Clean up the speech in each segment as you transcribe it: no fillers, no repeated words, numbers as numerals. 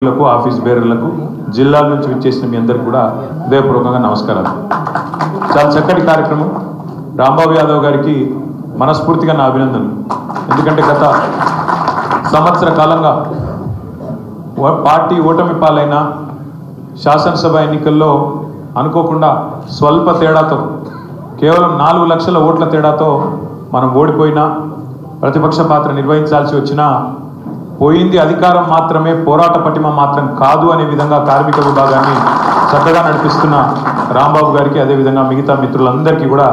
Office బేరర్లకు జిల్లాల నుంచి విచ్చేసిన మీ అందరికీ కూడా హృదయపూర్వకంగా నమస్కారాలు. చాలా చక్కటి కార్యక్రమం. రాంబాబు యాదవ్ గారికి మనస్ఫూర్తిగా నా అభినందనలు. ఎందుకంటే గత సంవత్సర కాలంగా పార్టీ ఓటమి పాలైన శాసనసభ ఎన్నికల్లో అనుకోకుండా స్వల్ప తేడాతో కేవలం 4 లక్షల ఓట్ల తేడాతో మనం ఓడిపోయినా, ప్రతిపక్ష పాత్ర నిర్వహించాల్సి వచ్చినా పోయింది అధికారం మాత్రమే, పోరాట పటిమ మాత్రం కాదు అనే విధంగా కార్మిక విభాగాన్ని చక్కగా నడిపిస్తున్న రాంబాబు గారికి, అదేవిధంగా మిగతా మిత్రులందరికీ కూడా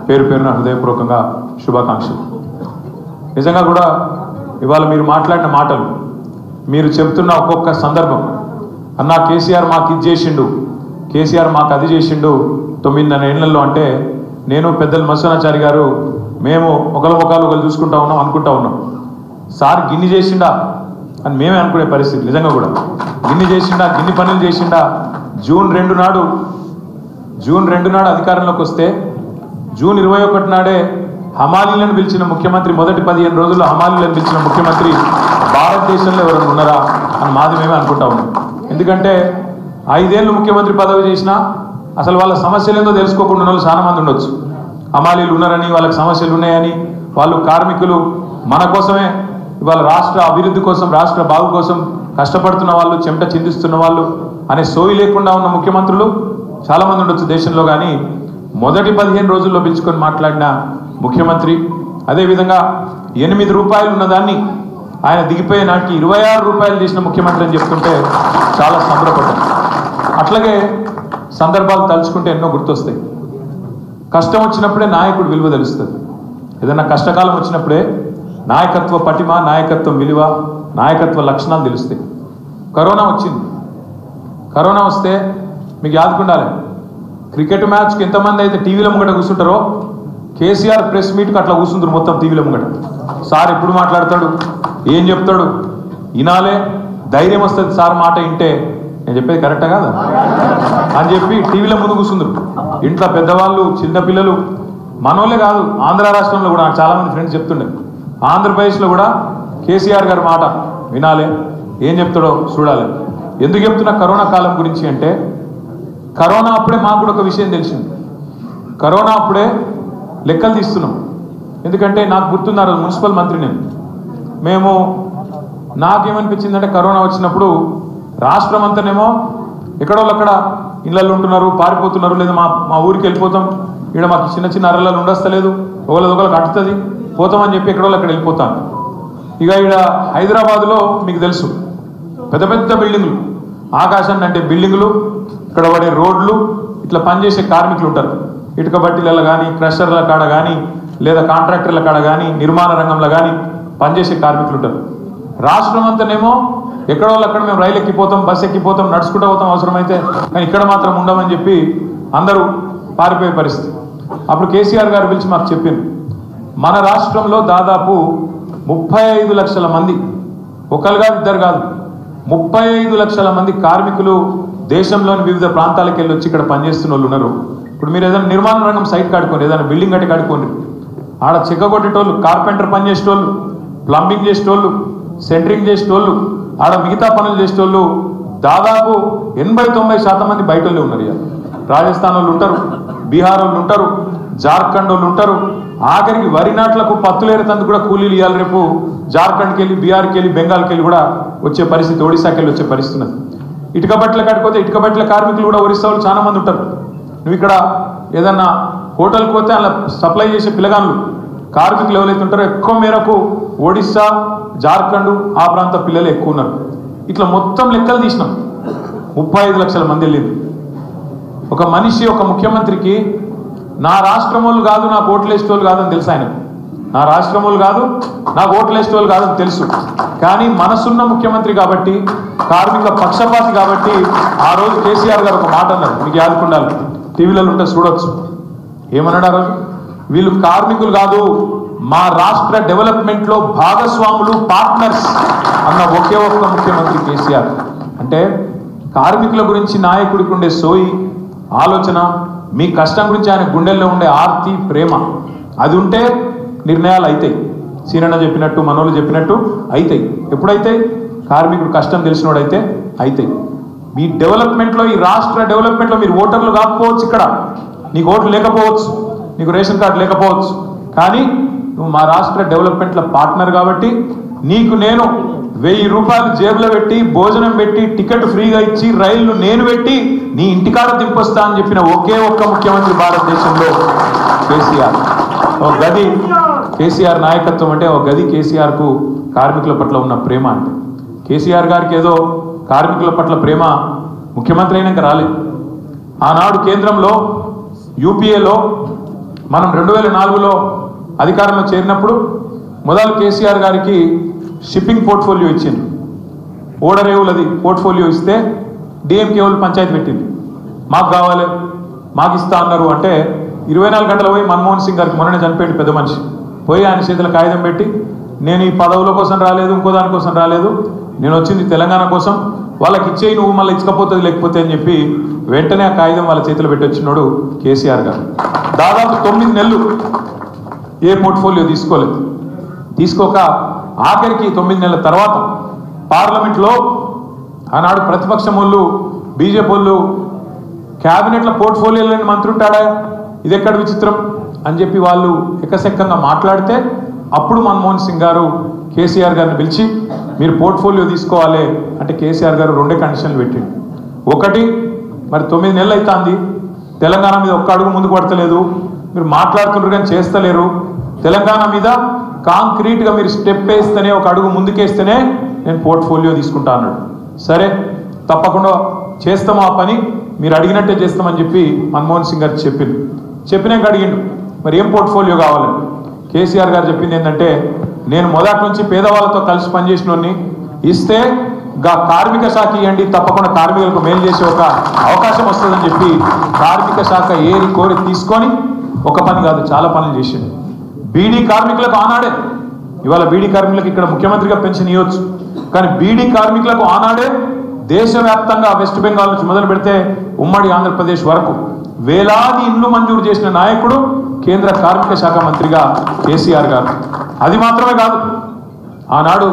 పేరు పేరున హృదయపూర్వకంగా శుభాకాంక్షలు. నిజంగా కూడా ఇవాళ మీరు మాట్లాడిన మాటలు, మీరు చెబుతున్న ఒక్కొక్క సందర్భం, అన్నా కేసీఆర్ మాకు ఇది చేసిండు, కేసీఆర్ మాకు అది చేసిండు 9.5 ఏళ్లలో అంటే, నేను పెద్దలు మత్స్యనాచారి గారు మేము ఒకరు చూసుకుంటా ఉన్నాం, అనుకుంటా ఉన్నాం. సార్ గిన్ని చేసిండా అని మేమే అనుకునే పరిస్థితి. నిజంగా కూడా గిన్ని చేసిండా, గిన్ని పనులు చేసిండా. జూన్ 2 నాడు అధికారంలోకి వస్తే జూన్ 21 నాడే హమాలీలను పిలిచిన ముఖ్యమంత్రి, మొదటి 15 రోజుల్లో హమాలీలను పిలిచిన ముఖ్యమంత్రి భారతదేశంలో ఎవరైనా ఉన్నారా అని మాది మేమే అనుకుంటా ఉన్నాం. ఎందుకంటే 5 ఏళ్ళు ముఖ్యమంత్రి పదవి చేసినా అసలు వాళ్ళ సమస్యలు ఏందో తెలుసుకోకుండా ఉన్న వాళ్ళు చాలా మంది ఉండొచ్చు. హమాలీలు ఉన్నారని, వాళ్ళకి సమస్యలు ఉన్నాయని, వాళ్ళు కార్మికులు మన కోసమే, ఇవాళ రాష్ట్ర అభివృద్ధి కోసం, రాష్ట్ర బాగు కోసం కష్టపడుతున్న వాళ్ళు, చెమట చిందిస్తున్న వాళ్ళు అనే సోయి లేకుండా ఉన్న ముఖ్యమంత్రులు చాలామంది ఉండొచ్చు దేశంలో. కానీ మొదటి 15 రోజుల్లో పిలుచుకొని మాట్లాడిన ముఖ్యమంత్రి, అదేవిధంగా 8 రూపాయలు ఉన్నదాన్ని ఆయన దిగిపోయే నాటికి 26 రూపాయలు చేసిన ముఖ్యమంత్రి అని చెప్తుంటే చాలా సంబరపడ్డాం. అట్లాగే సందర్భాలు తలుచుకుంటే ఎన్నో గుర్తొస్తాయి. కష్టం వచ్చినప్పుడే నాయకుడు విలువ తెలుస్తుంది. ఏదైనా కష్టకాలం వచ్చినప్పుడే నాయకత్వ పటిమ, నాయకత్వం విలువ, నాయకత్వ లక్షణాలు తెలుస్తాయి. కరోనా వచ్చింది. కరోనా వస్తే మీకు యాదుకుండాలి, క్రికెట్ మ్యాచ్కి ఎంతమంది అయితే టీవీలో ముంగట కూర్చుంటారో, కేసీఆర్ ప్రెస్ మీట్కి అట్లా కూర్చుంటారు మొత్తం టీవీలో ముంగట. సార్ ఎప్పుడు మాట్లాడతాడు, ఏం చెప్తాడు వినాలే, ధైర్యం వస్తుంది సార్ మాట వింటే, నేను చెప్పేది కరెక్టా కాదా అని చెప్పి టీవీలో ముందు కూర్చుందరు. ఇంట్లో పెద్దవాళ్ళు, చిన్నపిల్లలు, మనోళ్ళే కాదు, ఆంధ్ర రాష్ట్రంలో కూడా చాలామంది ఫ్రెండ్స్ చెప్తుండే, ఆంధ్రప్రదేశ్లో కూడా కేసీఆర్ గారి మాట వినాలి, ఏం చెప్తాడో చూడాలి. ఎందుకు చెప్తున్నా కరోనా కాలం గురించి అంటే, కరోనా అప్పుడే మాకు కూడా ఒక విషయం తెలిసింది. కరోనా అప్పుడే లెక్కలు తీస్తున్నాం. ఎందుకంటే నాకు గుర్తున్నారు, మున్సిపల్ మంత్రి మేము నాకేమనిపించిందంటే, కరోనా వచ్చినప్పుడు రాష్ట్రం అంతానేమో ఎక్కడోళ్ళు అక్కడ ఇళ్ళల్లో ఉంటున్నారు, పారిపోతున్నారు, లేదా మా ఊరికి వెళ్ళిపోతాం, ఇక్కడ మాకు చిన్న చిన్న అరలలో ఉండస్తలేదు, ఒకళ్ళకి కట్టుతుంది, పోతామని చెప్పి ఎక్కడోళ్ళు అక్కడ వెళ్ళిపోతాను. ఇక ఇక్కడ హైదరాబాద్లో మీకు తెలుసు పెద్ద పెద్ద బిల్డింగులు, ఆకాశాన్ని అంటే బిల్డింగులు, ఇక్కడ పడే రోడ్లు, ఇట్లా పనిచేసే కార్మికులు ఉంటారు. ఇటుక బట్టీలలో కానీ, క్రషర్ల కాడ కానీ, లేదా కాంట్రాక్టర్ల కాడ కానీ, నిర్మాణ రంగంలో కానీ పనిచేసే కార్మికులు ఉంటారు. రాష్ట్రం అంతానేమో ఎక్కడోళ్ళు అక్కడ మేము రైలు ఎక్కిపోతాం, బస్సు ఎక్కిపోతాం, నడుచుకుంటూ పోతాం అవసరమైతే, కానీ ఇక్కడ మాత్రం ఉండమని చెప్పి అందరూ పారిపోయే పరిస్థితి. అప్పుడు కేసీఆర్ గారు పిలిచి మాకు చెప్పింది, మన రాష్ట్రంలో దాదాపు 35 లక్షల మంది, ఒకరు కాదు ఇద్దరు కాదు, 35 లక్షల మంది కార్మికులు దేశంలోని వివిధ ప్రాంతాలకు వెళ్ళి వచ్చి ఇక్కడ పనిచేస్తున్న వాళ్ళు ఉన్నారు. ఇప్పుడు మీరు ఏదైనా నిర్మాణ రంగం సైట్ కాడుకోండి, ఏదైనా బిల్డింగ్ కట్టి కాడుకోండి, ఆడ చెక్క కొట్టేటోళ్ళు, కార్పెంటర్ పని చేసేటోళ్ళు, ప్లంబింగ్ చేసేటోళ్ళు, సెంటరింగ్ చేసేటోళ్ళు, ఆడ మిగతా పనులు చేసేటోళ్ళు దాదాపు 80-90% మంది బయట వాళ్ళు ఉన్నారు. ఇక రాజస్థాన్ వాళ్ళు ఉంటారు, బీహార్ వాళ్ళు ఉంటారు, జార్ఖండ్ వాళ్ళు ఉంటారు. ఆఖరికి వరి నాట్లకు పత్తులేరేతందుకు కూడా కూలీలు ఇవ్వాలి. రేపు జార్ఖండ్కి వెళ్ళి, బీహార్కి వెళ్ళి, బెంగాల్కి వెళ్ళి కూడా వచ్చే పరిస్థితి, ఒడిశాకి వెళ్ళి వచ్చే పరిస్థితి ఉన్నది. ఇటుక బట్టలు కట్టుకోతే ఇటుక బట్టల కార్మికులు కూడా ఒరిస్సా వాళ్ళు చాలా మంది ఉంటారు. నువ్వు ఇక్కడ ఏదన్నా హోటల్కి పోతే అలా సప్లై చేసే పిల్లగాళ్ళు కార్మికులు ఎవరైతే ఉంటారో ఎక్కువ మేరకు ఒడిస్సా, జార్ఖండ్ ఆ ప్రాంత పిల్లలు ఎక్కువ ఉన్నారు. ఇట్లా మొత్తం లెక్కలు తీసినాం, 35 లక్షల మంది వెళ్ళింది. ఒక మనిషి, ఒక ముఖ్యమంత్రికి నా రాష్ట్రం వాళ్ళు కాదు, నాకు ఓట్లు వేసేటోళ్ళు కాదని తెలుసు ఆయన. నా రాష్ట్రం వాళ్ళు కాదు, నాకు ఓట్లు వేసేటోళ్ళు కాదని తెలుసు. కానీ మనసున్న ముఖ్యమంత్రి కాబట్టి, కార్మిక పక్షపాతి కాబట్టి ఆ రోజు కేసీఆర్ గారు ఒక మాట అన్నారు, మీకు యాదుకుండాలి, టీవీలలో ఉంటే చూడొచ్చు. ఏమన్నాడు ఆ రోజు? వీళ్ళు కార్మికులు కాదు, మా రాష్ట్ర డెవలప్మెంట్లో భాగస్వాములు, పార్ట్నర్స్ అన్న ఒకే ఒక్క ముఖ్యమంత్రి కేసీఆర్. అంటే కార్మికుల గురించి నాయకుడికి ఉండే సోయి, ఆలోచన, మీ కష్టం గురించి ఆయన గుండెల్లో ఉండే ఆర్తి, ప్రేమ, అది ఉంటే నిర్ణయాలు అవుతాయి. సీనన్న చెప్పినట్టు, మనోళ్ళు చెప్పినట్టు అవుతాయి. ఎప్పుడైతే కార్మికుడు కష్టం తెలిసినోడైతే అయితే మీ డెవలప్మెంట్లో, ఈ రాష్ట్ర డెవలప్మెంట్లో మీరు ఓటర్లు కాకపోవచ్చు, ఇక్కడ నీకు ఓట్లు లేకపోవచ్చు, నీకు రేషన్ కార్డు లేకపోవచ్చు, కానీ నువ్వు మా రాష్ట్ర డెవలప్మెంట్ల పార్ట్నర్ కాబట్టి నీకు నేను 1000 రూపాయలు జేబులో పెట్టి, భోజనం పెట్టి, టికెట్ ఫ్రీగా ఇచ్చి, రైళ్లు నేను పెట్టి నీ ఇంటికాడ దింపొస్తా అని చెప్పిన ఒకే ఒక్క ముఖ్యమంత్రి భారతదేశంలో కేసీఆర్. ఒక గది కేసీఆర్ నాయకత్వం అంటే, ఒక గది కేసీఆర్కు కార్మికుల పట్ల ఉన్న ప్రేమ అంటే. కేసీఆర్ గారికి ఏదో కార్మికుల పట్ల ప్రేమ ముఖ్యమంత్రి అయినాక రాలేదు. ఆనాడు కేంద్రంలో యూపీఏలో మనం 2004లో అధికారంలో చేరినప్పుడు మొదలు కేసీఆర్ గారికి షిప్పింగ్ పోర్ట్ఫోలియో ఇచ్చింది. ఓడరేవులది పోర్ట్ఫోలియో ఇస్తే డిఎంకే వాళ్ళు పంచాయతీ పెట్టింది, మాకు కావాలి, మాకు ఇస్తా అన్నారు. అంటే 24 గంటలు పోయి మన్మోహన్ సింగ్ గారికి, మొన్ననే చనిపోయింది పెద్ద మనిషి, పోయి ఆయన చేతుల కాగితం పెట్టి, నేను ఈ పదవుల కోసం రాలేదు, ఇంకో దానికోసం రాలేదు, నేను వచ్చింది తెలంగాణ కోసం, వాళ్ళకి ఇచ్చేయి, నువ్వు మళ్ళీ ఇచ్చకపోతుంది లేకపోతే అని చెప్పి వెంటనే ఆ కాగితం వాళ్ళ చేతిలో పెట్టి వచ్చినాడు కేసీఆర్ గారు. దాదాపు 9 నెలలు ఏ పోర్ట్ఫోలియో తీసుకోలేదు. తీసుకోక ఆఖరికి 9 నెలల తర్వాత పార్లమెంట్లో ఆనాడు ప్రతిపక్షం వాళ్ళు, బీజేపీ వాళ్ళు, క్యాబినెట్ల పోర్ట్ఫోలియోలో మంత్రి ఉంటాడా, ఇది ఎక్కడ విచిత్రం అని చెప్పి వాళ్ళు ఎకసెక్కంగా మాట్లాడితే, అప్పుడు మన్మోహన్ సింగ్ గారు కేసీఆర్ గారిని పిలిచి, మీరు పోర్ట్ఫోలియో తీసుకోవాలి అంటే కేసీఆర్ గారు 2 కండిషన్లు పెట్టిండు. ఒకటి, మరి 9 నెలలు అవుతుంది, తెలంగాణ మీద ఒక్క అడుగు ముందుకు పడతలేదు, మీరు మాట్లాడుతున్నారు కానీ చేస్తలేరు, తెలంగాణ మీద కాంక్రీట్గా మీరు స్టెప్ వేస్తేనే, ఒక అడుగు ముందుకేస్తేనే నేను పోర్ట్ఫోలియో తీసుకుంటా అన్నాడు. సరే తప్పకుండా చేస్తాము ఆ పని, మీరు అడిగినట్టే చేస్తామని చెప్పి మన్మోహన్ సింగ్ గారు చెప్పినాక అడిగిండు, మరి ఏం పోర్ట్ఫోలియో కావాలని. కేసీఆర్ గారు చెప్పింది ఏంటంటే, నేను మొదటి నుంచి పేదవాళ్ళతో కలిసి పనిచేసినోని, ఇస్తే కార్మిక శాఖ ఇవ్వండి, తప్పకుండా కార్మికులకు మేలు చేసే ఒక అవకాశం వస్తుందని చెప్పి కార్మిక శాఖ ఏరి కోరి తీసుకొని ఒక పని కాదు చాలా పనులు చేసిండు. బీడీ కార్మికులకు ఆనాడే, ఇవాళ బీడీ కార్మికులకు ఇక్కడ ముఖ్యమంత్రిగా పెన్షన్ ఇవ్వచ్చు, కానీ బీడీ కార్మికులకు ఆనాడే దేశవ్యాప్తంగా వెస్ట్ బెంగాల్ నుంచి మొదలు పెడితే ఉమ్మడి ఆంధ్రప్రదేశ్ వరకు వేలాది ఇండ్లు మంజూరు చేసిన నాయకుడు కేంద్ర కార్మిక శాఖ మంత్రిగా కేసీఆర్ గారు. అది మాత్రమే కాదు, ఆనాడు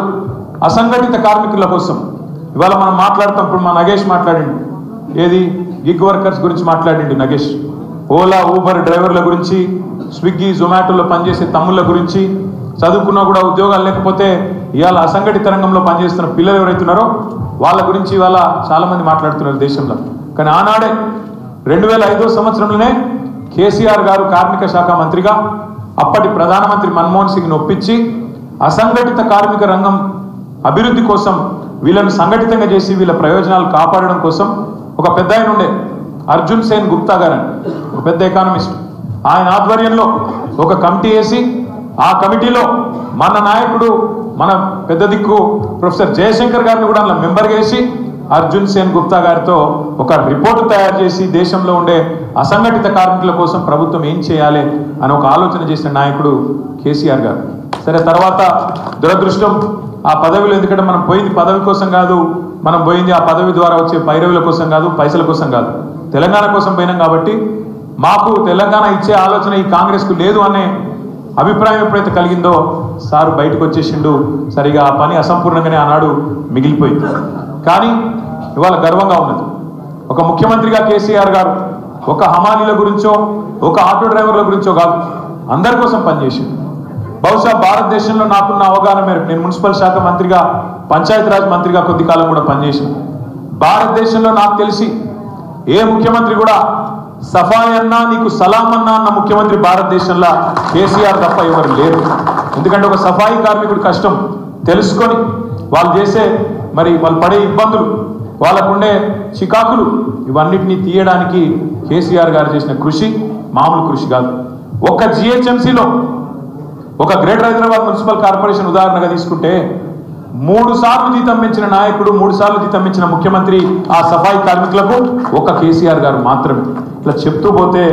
అసంఘటిత కార్మికుల కోసం ఇవాళ మనం మాట్లాడుతాం. ఇప్పుడు మా నగేష్ మాట్లాడిండు, ఏది గిగ్ వర్కర్స్ గురించి మాట్లాడిండు నగేష్, ఓలా ఊబర్ డ్రైవర్ల గురించి, స్విగ్గీ జొమాటోలో పనిచేసే తమ్ముళ్ళ గురించి, చదువుకున్నా కూడా ఉద్యోగాలు లేకపోతే ఇవాళ అసంఘటిత రంగంలో పనిచేస్తున్న పిల్లలు ఎవరైతున్నారో వాళ్ళ గురించి ఇవాళ చాలామంది మాట్లాడుతున్నారు దేశంలో. కానీ ఆనాడే 2005 సంవత్సరంలోనే కేసీఆర్ గారు కార్మిక శాఖ మంత్రిగా అప్పటి ప్రధానమంత్రి మన్మోహన్ సింగ్ను ఒప్పించి అసంఘటిత కార్మిక రంగం అభివృద్ధి కోసం, వీళ్ళను సంఘటితంగా చేసి వీళ్ళ ప్రయోజనాలు కాపాడడం కోసం ఒక పెద్ద ఆయన ఉండే, అర్జున్ సేన్ గుప్తా గారు అని, ఒక పెద్ద ఎకానమిస్ట్, ఆయన ఆధ్వర్యంలో ఒక కమిటీ వేసి, ఆ కమిటీలో మన నాయకుడు, మన పెద్ద దిక్కు ప్రొఫెసర్ జయశంకర్ గారిని కూడా అందులో మెంబర్ చేసి అర్జున్ సేన్ గుప్తా గారితో ఒక రిపోర్టు తయారు చేసి దేశంలో ఉండే అసంఘటిత కార్మికుల కోసం ప్రభుత్వం ఏం చేయాలి అని ఒక ఆలోచన చేసిన నాయకుడు కేసీఆర్ గారు. సరే తర్వాత దురదృష్టం, ఆ పదవిలో, ఎందుకంటే మనం పోయింది పదవి కోసం కాదు, మనం పోయింది ఆ పదవి ద్వారా వచ్చే పైరవుల కోసం కాదు, పైసల కోసం కాదు, తెలంగాణ కోసం పోయినాం. కాబట్టి మాకు తెలంగాణ ఇచ్చే ఆలోచన ఈ కాంగ్రెస్కు లేదు అనే అభిప్రాయం ఎప్పుడైతే కలిగిందో సారు బయటకు వచ్చేసిండు. సరిగా ఆ పని అసంపూర్ణంగానే ఆనాడు మిగిలిపోయింది. కానీ ఇవాళ గర్వంగా ఉన్నది, ఒక ముఖ్యమంత్రిగా కేసీఆర్ గారు ఒక హమాలీల గురించో, ఒక ఆటో డ్రైవర్ల గురించో కాదు, అందరి కోసం పనిచేసింది. బహుశా భారతదేశంలో నాకున్న అవగాహన మేరకు, నేను మున్సిపల్ శాఖ మంత్రిగా, పంచాయతీరాజ్ మంత్రిగా కొద్ది కాలం కూడా పనిచేసాను. భారతదేశంలో నాకు తెలిసి ఏ ముఖ్యమంత్రి కూడా సఫాయి అన్నా నీకు సలాం అన్నా అన్న ముఖ్యమంత్రి భారతదేశంలో కేసీఆర్ తప్ప ఎవరు లేరు. ఎందుకంటే ఒక సఫాయి కార్మికుడి కష్టం తెలుసుకొని వాళ్ళు చేసే, మరి వాళ్ళు పడే ఇబ్బందులు, వాళ్ళకుండే చికాకులు, ఇవన్నిటినీ తీయడానికి కేసీఆర్ గారు చేసిన కృషి మామూలు కృషి కాదు. ఒక్క జిహెచ్ఎంసీలో, ఒక గ్రేటర్ హైదరాబాద్ మున్సిపల్ కార్పొరేషన్ ఉదాహరణగా తీసుకుంటే 3 సార్లు జీతం పెంచిన నాయకుడు, 3 సార్లు జీతం పెంచిన ముఖ్యమంత్రి ఆ సఫాయి కార్మికులకు ఒక్క కేసీఆర్ గారు మాత్రమే. ఇట్లా చెప్తూ పోతే